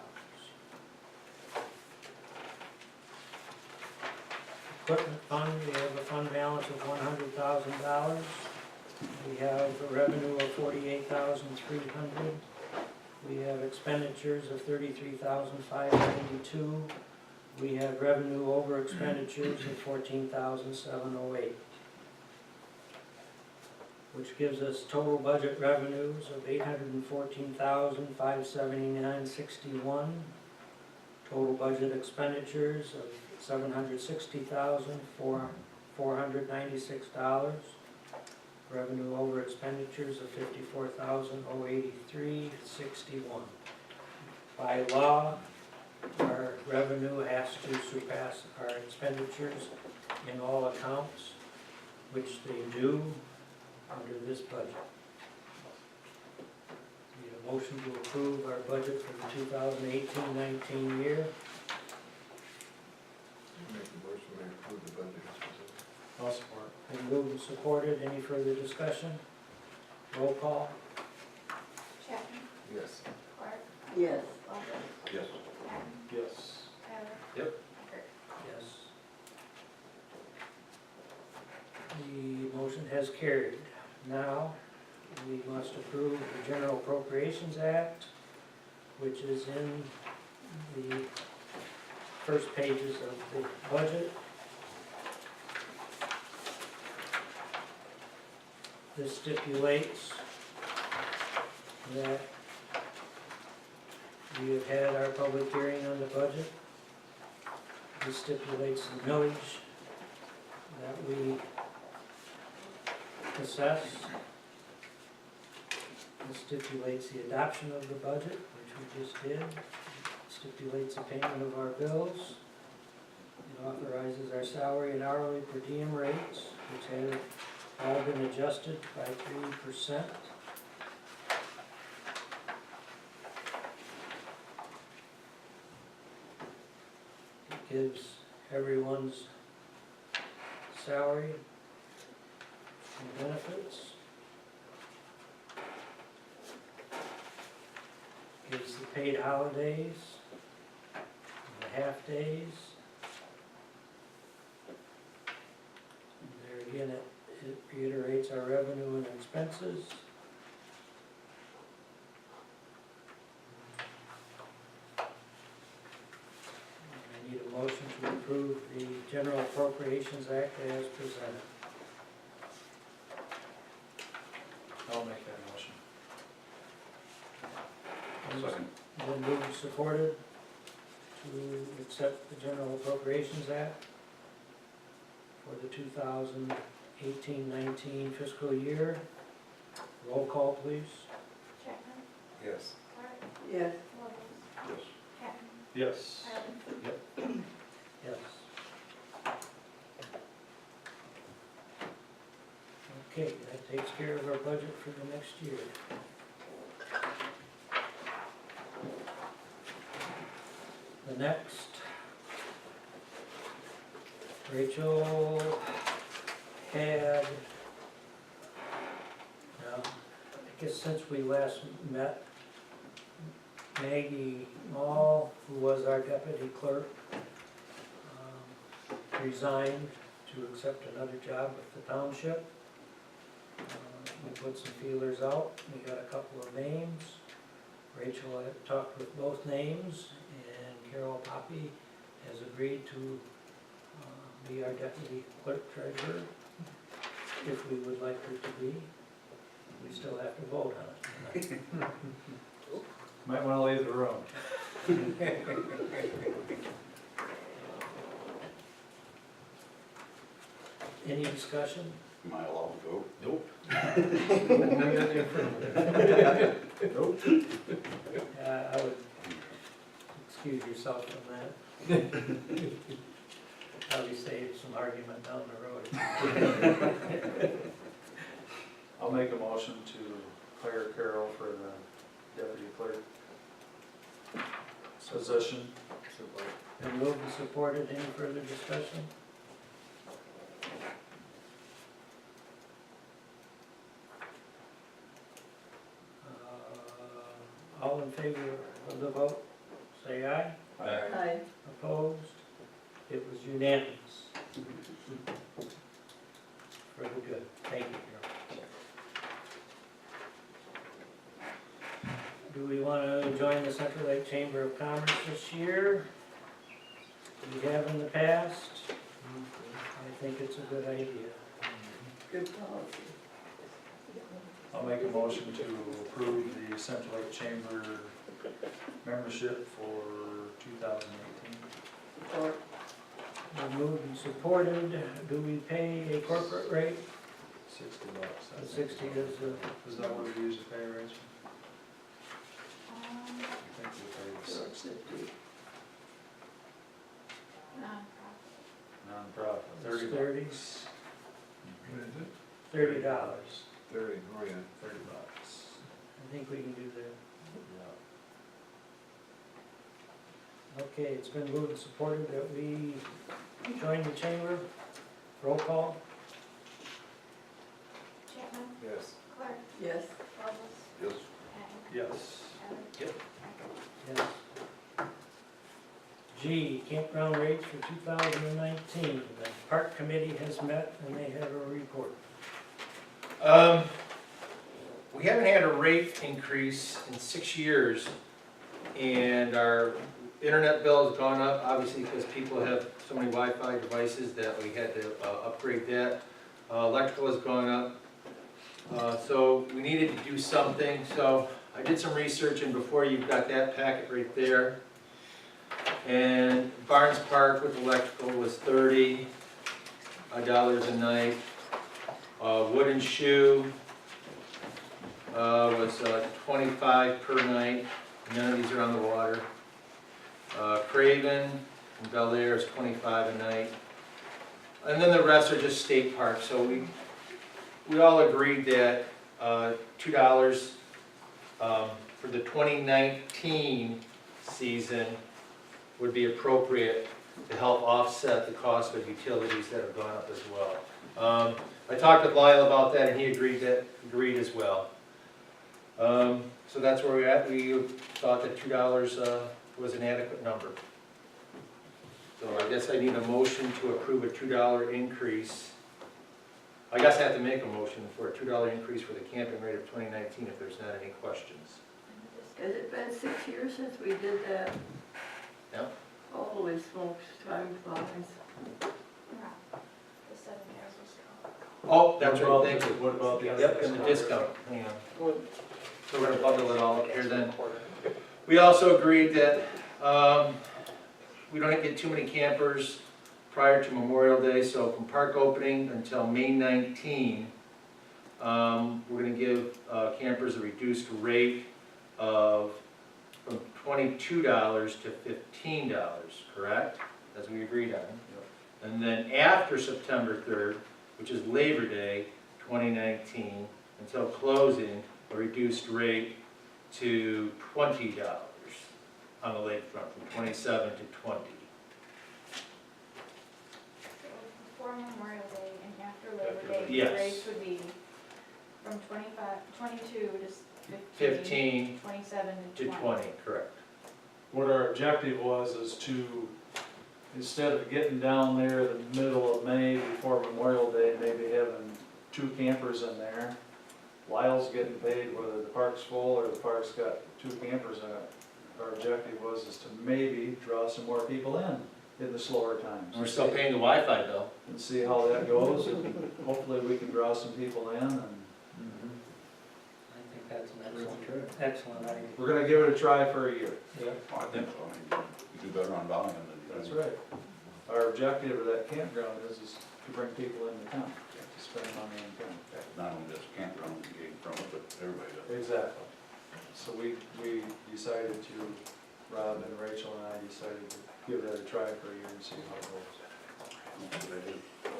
Speaker 2: Equipment fund, we have a fund balance of $100,000. We have a revenue of $48,300. We have expenditures of $33,592. We have revenue over expenditures of $14,708, which gives us total budget revenues of $814,579.61. Total budget expenditures of $760,496. Revenue over expenditures of $54,083.61. By law, our revenue has to surpass our expenditures in all accounts, which they do under this budget. Need a motion to approve our budget for the 2018-19 year.
Speaker 8: Make a motion to approve the budget as presented.
Speaker 6: I'll support.
Speaker 2: Been moved and supported. Any further discussion? Roll call.
Speaker 10: Chapman?
Speaker 8: Yes.
Speaker 10: Clark?
Speaker 7: Yes.
Speaker 10: Walter?
Speaker 5: Yes.
Speaker 10: Patton?
Speaker 6: Yes.
Speaker 10: Tyler?
Speaker 6: Yep.
Speaker 10: Rick?
Speaker 2: Yes. The motion has carried. Now, we must approve the General Appropriations Act, which is in the first pages of the budget. This stipulates that we have had our public hearing on the budget. This stipulates the millage that we assess. This stipulates the adoption of the budget, which we just did. It stipulates the payment of our bills. It authorizes our salary and hourly per diem rates, which have all been adjusted by 3%. It gives everyone's salary and benefits. Gives the paid holidays, and the half-days. There again, it reiterates our revenue and expenses. I need a motion to approve the General Appropriations Act as presented.
Speaker 6: I'll make that motion.
Speaker 5: Second.
Speaker 2: Then moved and supported to accept the General Appropriations Act for the 2018-19 fiscal year. Roll call, please.
Speaker 10: Chapman?
Speaker 8: Yes.
Speaker 10: Clark?
Speaker 7: Yes.
Speaker 10: Walter?
Speaker 5: Yes.
Speaker 10: Patton?
Speaker 6: Yes.
Speaker 10: Tyler?
Speaker 2: Yes. Okay, that takes care of our budget for the next year. The next, Rachel had, I guess since we last met, Maggie Mall, who was our deputy clerk, resigned to accept another job with the township. We put some feelers out, we got a couple of names. Rachel had talked with both names, and Carol Poppy has agreed to be our deputy clerk treasurer, if we would like her to be. We still have to vote on it.
Speaker 6: Might wanna leave the room.
Speaker 2: Any discussion?
Speaker 5: Am I allowed to go?
Speaker 6: Nope.
Speaker 2: I would excuse yourself from that. Probably save some argument down the road.
Speaker 6: I'll make a motion to hire Carol for the deputy clerk position.
Speaker 2: Been moved and supported. Any further discussion? All in favor of the vote, say aye.
Speaker 7: Aye.
Speaker 2: Opposed? It was unanimous. For the good. Thank you, Carol. Do we want to join the Central Lake Chamber of Commerce this year? We have in the past. I think it's a good idea.
Speaker 7: Good policy.
Speaker 6: I'll make a motion to approve the Central Lake Chamber membership for 2018.
Speaker 7: Or,
Speaker 2: Been moved and supported. Do we pay a corporate rate?
Speaker 6: $60.
Speaker 2: The 60 is
Speaker 6: Is that what we usually pay, Rachel?
Speaker 10: Um,
Speaker 6: I think we pay 60.
Speaker 10: nonprofit.
Speaker 6: Non-profit, $30.
Speaker 2: 30.
Speaker 8: What is it?
Speaker 2: $30.
Speaker 8: 30, oh yeah.
Speaker 6: $30.
Speaker 2: I think we can do that.
Speaker 6: Yeah.
Speaker 2: Okay, it's been moved and supported that we join the chamber. Roll call.
Speaker 10: Chapman?
Speaker 8: Yes.
Speaker 10: Clark?
Speaker 7: yes,
Speaker 10: Feltes?
Speaker 5: Yes.
Speaker 10: Patton?
Speaker 6: Yes.
Speaker 10: Heather?
Speaker 2: Yes. G, campground rates for 2019. The park committee has met and they have a report.
Speaker 9: We haven't had a rate increase in 6 years, and our internet bill has gone up, obviously because people have so many Wi-Fi devices that we had to upgrade that. Electrical has gone up, so we needed to do something. So I did some research, and before you've got that packet right there. And Barnes Park with electrical was $30 a night. Wood and Shoe was $25 per night. None of these are on the water. Craven and Bel Air is $25 a night. And then the rest are just state parks. So we all agreed that $2 for the 2019 season would be appropriate to help offset the cost of utilities that have gone up as well. I talked with Lyle about that, and he agreed as well. So that's where we're at. We thought that $2 was an adequate number. So I guess I need a motion to approve a $2 increase. I guess I have to make a motion for a $2 increase for the camping rate of 2019 if there's not any questions.
Speaker 7: has it been 6 years since we did that?
Speaker 9: Yep.
Speaker 7: Holy smokes, time flies.
Speaker 10: The 7 years was.
Speaker 9: Oh, that's right, thank you.
Speaker 6: What about the other?
Speaker 9: Yep, and the discount, hang on. So we're gonna bundle it all up here then. We also agreed that we don't get too many campers prior to Memorial Day, so from park opening until May 19, we're gonna give campers a reduced rate of from $22 to $15, correct? As we agreed on. And then after September 3rd, which is Labor Day 2019, until closing, a reduced rate to $20 on the lakefront, from 27 to 20.
Speaker 10: So before Memorial Day and after Labor Day,
Speaker 9: Yes.
Speaker 10: the rates would be from 22 to
Speaker 9: 15
Speaker 10: 27
Speaker 9: to 20, correct.
Speaker 6: What our objective was is to, instead of getting down there the middle of May before Memorial Day, maybe having 2 campers in there,
Speaker 11: Lyle's getting paid whether the park's full or the park's got 2 campers in it. Our objective is to maybe draw some more people in the slower times.
Speaker 9: We're still paying the Wi-Fi bill.
Speaker 11: And see how that goes, and hopefully we can draw some people in, and
Speaker 2: I think that's an excellent idea.
Speaker 11: we're gonna give it a try for a year.
Speaker 2: Yeah.
Speaker 5: Oh, I think so. I mean, you do better on volume than.
Speaker 11: That's right. Our objective of that campground is to bring people into town, to spend money in town.
Speaker 5: Not only just campground and gain from it, but everybody does.
Speaker 11: Exactly. So we decided to, Rob and Rachel and I decided to give that a try for a year and see how it goes.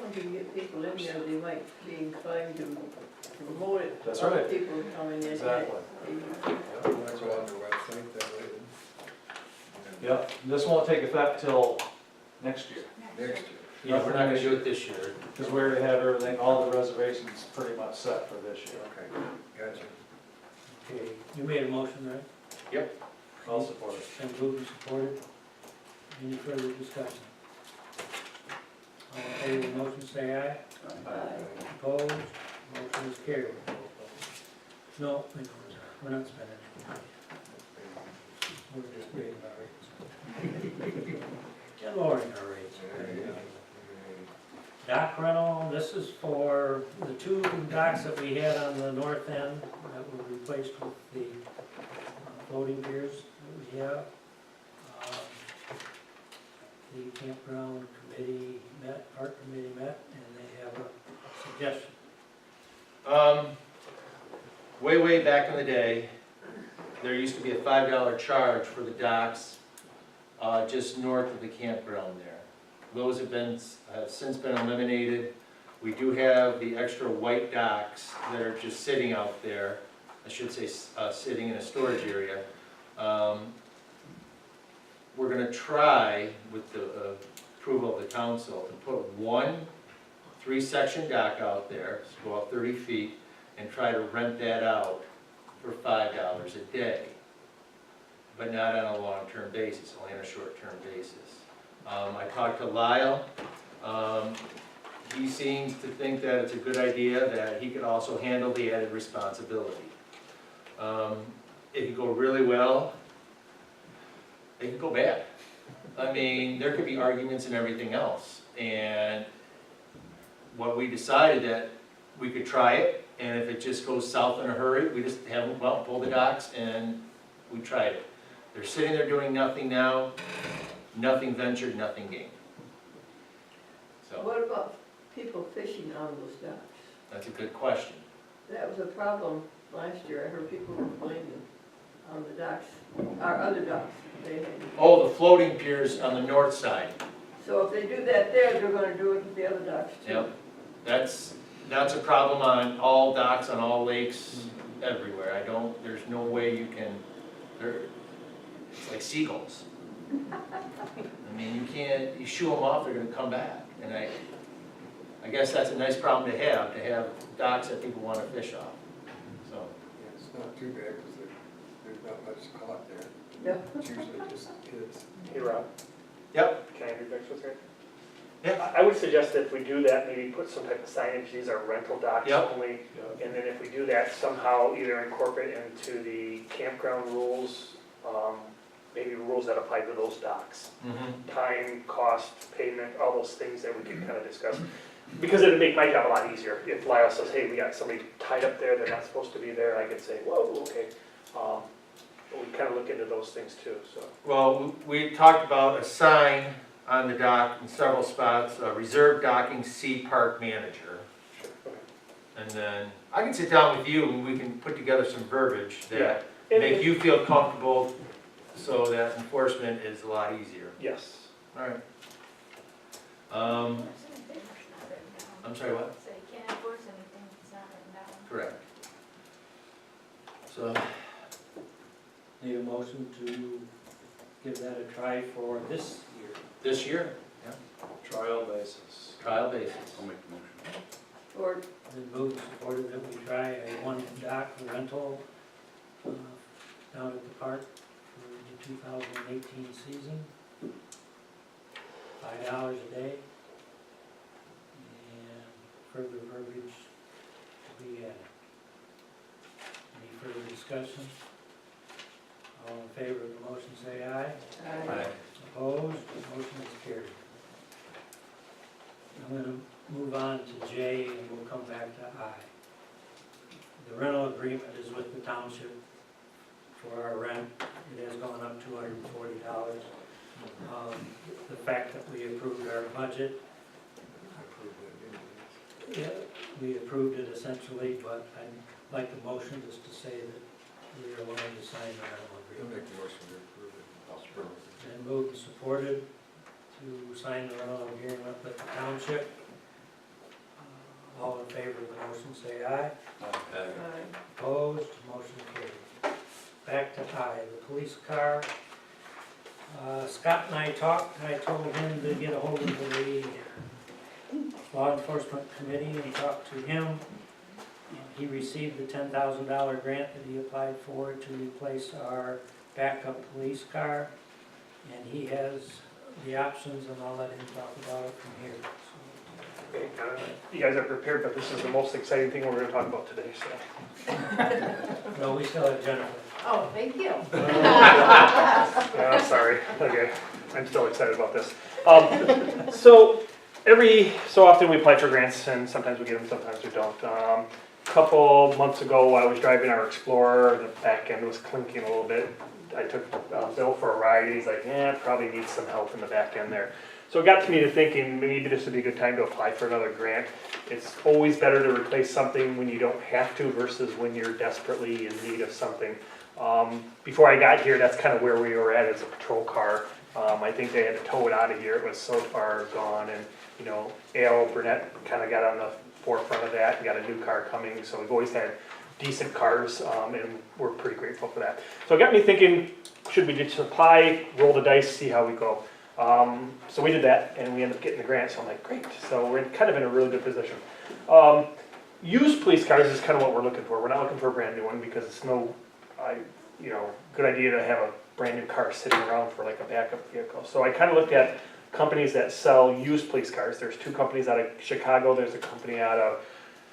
Speaker 7: Once you get people in there, they might be inclined to promote it.
Speaker 11: That's
Speaker 7: Other
Speaker 11: right.
Speaker 7: people coming in.
Speaker 11: Exactly.
Speaker 8: That's on the website, that way,
Speaker 11: Yep, this won't take effect till next year,
Speaker 8: next year.
Speaker 9: Yeah, we're not gonna do it this year.
Speaker 11: because we already have everything, all the reservations pretty much set for this year.
Speaker 8: Okay, gotcha.
Speaker 2: Okay, you made a motion, right?
Speaker 9: Yep.
Speaker 11: I'll support it.
Speaker 2: And moved and supported. Any further discussion? All in favor of the motion, say aye. Opposed? Motion is carried. No, we're not spending it. We're just raising our rates. And lowering our rates. Dock rental, this is for the 2 docks that we had on the north end that were replaced with the floating piers that we have. The campground committee met, park committee met, and they have a suggestion.
Speaker 9: Way back in the day, there used to be a $5 charge for the docks just north of the campground there. Those have since been eliminated. We do have the extra white docks that are just sitting out there. I should say sitting in a storage area. We're gonna try, with the approval of the council, to put 1 3-section dock out there, so go up 30 feet, and try to rent that out for $5 a day, but not on a long-term basis, only on a short-term basis. I talked to Lyle. He seems to think that it's a good idea, that he could also handle the added responsibility. It could go really well. It could go bad. I mean, there could be arguments and everything else. And what we decided that we could try it, and if it just goes south in a hurry, we just have them well, pull the docks, and we tried it. They're sitting there doing nothing now, nothing ventured, nothing gained. So,
Speaker 7: What about people fishing on those docks?
Speaker 9: that's a good question.
Speaker 7: That was a problem last year. I heard people complaining on the docks, our other docks. They had.
Speaker 9: Oh, the floating piers on the north side.
Speaker 7: So if they do that there, they're gonna do it with the other docks too.
Speaker 9: Yep, that's a problem on all docks, on all lakes, everywhere. There's no way you can, it's like seagulls. I mean, you shoo them off, they're gonna come back. And I guess that's a nice problem to have docks that people wanna fish off, so.
Speaker 8: Yeah, it's not too bad, because there's not much caught there.
Speaker 7: Yeah.
Speaker 8: It's usually just kids.
Speaker 4: Hey, Rob,
Speaker 9: Yep,
Speaker 4: can I interject with that?
Speaker 9: yeah,
Speaker 4: I would suggest that if we do that, maybe put some type of signage, these are rental docks
Speaker 9: Yep.
Speaker 4: only. And then if we do that, somehow either incorporate into the campground rules, maybe rules that apply to those docks. Time, cost, payment, all those things that we can kind of discuss. Because it would make my job a lot easier. If Lyle says, hey, we got somebody tied up there, they're not supposed to be there, I could say, whoa, okay. But we kind of look into those things too, so.
Speaker 9: well, we talked about a sign on the dock in several spots, reserved docking, C park manager. And then I can sit down with you and we can put together some verbiage that
Speaker 4: And-
Speaker 9: make you feel comfortable so that enforcement is a lot easier.
Speaker 4: Yes.
Speaker 9: All right. I'm sorry, what?
Speaker 10: So you can't enforce anything if it's not written down.
Speaker 9: Correct. So,
Speaker 2: Need a motion to give that a try for this year.
Speaker 9: this year,
Speaker 11: Trial basis.
Speaker 9: trial basis.
Speaker 5: I'll make the motion.
Speaker 7: Or
Speaker 2: Then moved and supported that we try a 1 dock rental down at the park for the 2018 season. $5 a day. And further verbiage to be added. discussion? All in favor of the motion, say aye.
Speaker 7: Aye.
Speaker 2: Opposed, motion is carried. I'm gonna move on to J and we'll come back to I. The rental agreement is with the township for our rent. It has gone up $240. The fact that we approved our budget,
Speaker 8: I approved it, didn't
Speaker 2: yeah, we approved it essentially, but I'd like the motion just to say that we are willing to sign the rental
Speaker 8: we? I'll
Speaker 2: agreement.
Speaker 8: make the motion to approve it.
Speaker 5: I'll support it.
Speaker 2: And moved and supported to sign the rental agreement with the township. All in favor of the motion, say aye. Opposed, motion carried. Back to I, the police car. Scott and I talked, I told him to get a hold of the law enforcement committee and talk to him. He received the $10,000 grant that he applied for to replace our backup police car. And he has the options, and I'll let him talk about it from here.
Speaker 4: Okay, you guys are prepared, but this is the most exciting thing we're gonna talk about today, so.
Speaker 2: No, we still have Jennifer.
Speaker 3: Oh, thank you.
Speaker 4: Yeah, I'm sorry, okay, I'm still excited about this. So, every so often we apply for grants, and sometimes we get them, sometimes we don't. Couple months ago, I was driving our Explorer, the back end was clinking a little bit. I took Bill for a ride, he's like, probably needs some help in the back end there. So it got to me to thinking, maybe this would be a good time to apply for another grant. It's always better to replace something when you don't have to versus when you're desperately in need of something. Before I got here, that's kind of where we were at as a patrol car. I think they had to tow it out of here, it was so far gone, and you know, Al Burnett kind of got on the forefront of that and got a new car coming, so we've always had decent cars, and we're pretty grateful for that. So it got me thinking, should we just apply, roll the dice, see how we go? So we did that, and we ended up getting the grant, so I'm like, great. So we're kind of in a really good position. Used police cars is kind of what we're looking for. We're not looking for a brand new one because it's good idea to have a brand new car sitting around for like a backup vehicle. So I kind of looked at companies that sell used police cars. There's two companies out of Chicago, there's a company out of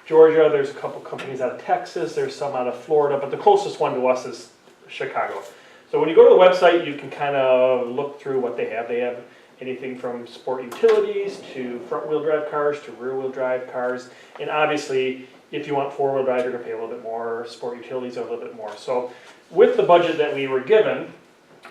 Speaker 4: Georgia, there's a couple companies out of Texas, there's some out of Florida, but the closest one to us is Chicago. So when you go to the website, you can kind of look through what they have. They have anything from sport utilities to front-wheel drive cars to rear-wheel drive cars. And obviously, if you want four-wheel drive, you're going to pay a little bit more. Sport utilities are a little bit more. So with the budget that we were given,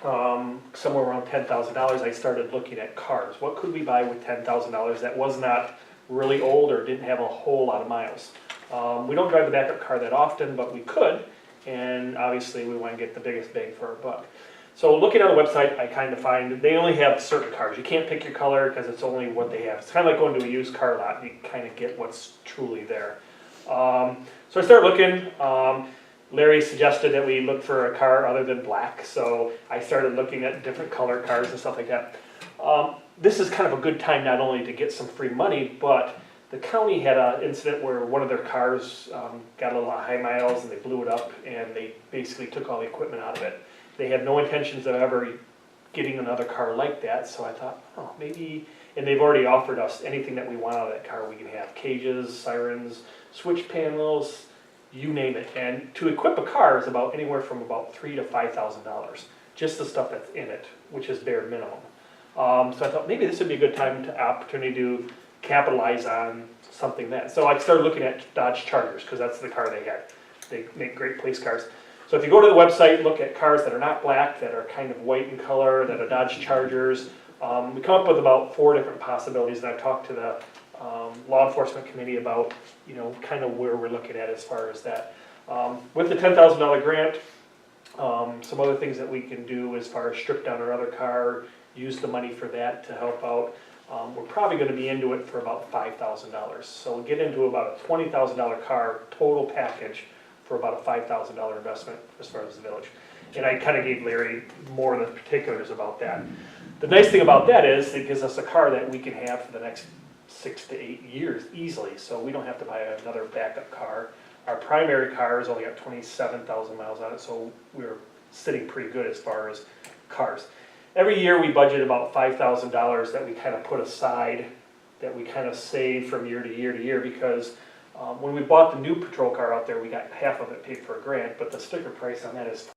Speaker 4: somewhere around $10,000, I started looking at cars. What could we buy with $10,000 that was not really old or didn't have a whole lot of miles? We don't drive the backup car that often, but we could. And obviously we want to get the biggest bang for our buck. So looking on the website, I kind of find they only have certain cars. You can't pick your color because it's only what they have. It's kind of like going to a used car lot. You kind of get what's truly there. So I started looking. Larry suggested that we look for a car other than black. So I started looking at different color cars and stuff like that. This is kind of a good time not only to get some free money, but the county had an incident where one of their cars got a little high miles and they blew it up and they basically took all the equipment out of it. They had no intentions of ever getting another car like that, so I thought, oh, maybe, and they've already offered us anything that we want out of that car. We can have cages, sirens, switch panels, you name it. And to equip a car is about anywhere from about $3,000 to $5,000, just the stuff that's in it, which is bare minimum. So I thought maybe this would be a good opportunity to capitalize on something that. So I started looking at Dodge Chargers because that's the car they had. They make great police cars. So if you go to the website, look at cars that are not black, that are kind of white in color, that are Dodge Chargers. We come up with about 4 different possibilities, and I've talked to the law enforcement committee about, kind of where we're looking at as far as that. With the $10,000 grant, some other things that we can do as far as strip down our other car, use the money for that to help out. We're probably going to be into it for about $5,000. So we'll get into about a $20,000 car total package for about a $5,000 investment as far as the village. And I kind of gave Larry more of the particulars about that. The nice thing about that is it gives us a car that we can have for the next 6 to 8 years easily. So we don't have to buy another backup car. Our primary car has only got 27,000 miles on it, so we're sitting pretty good as far as cars. Every year we budget about $5,000 that we kind of put aside, that we kind of save from year to year to year, because When we bought the new patrol car out there, we got half of it paid for a grant, but the sticker price on that is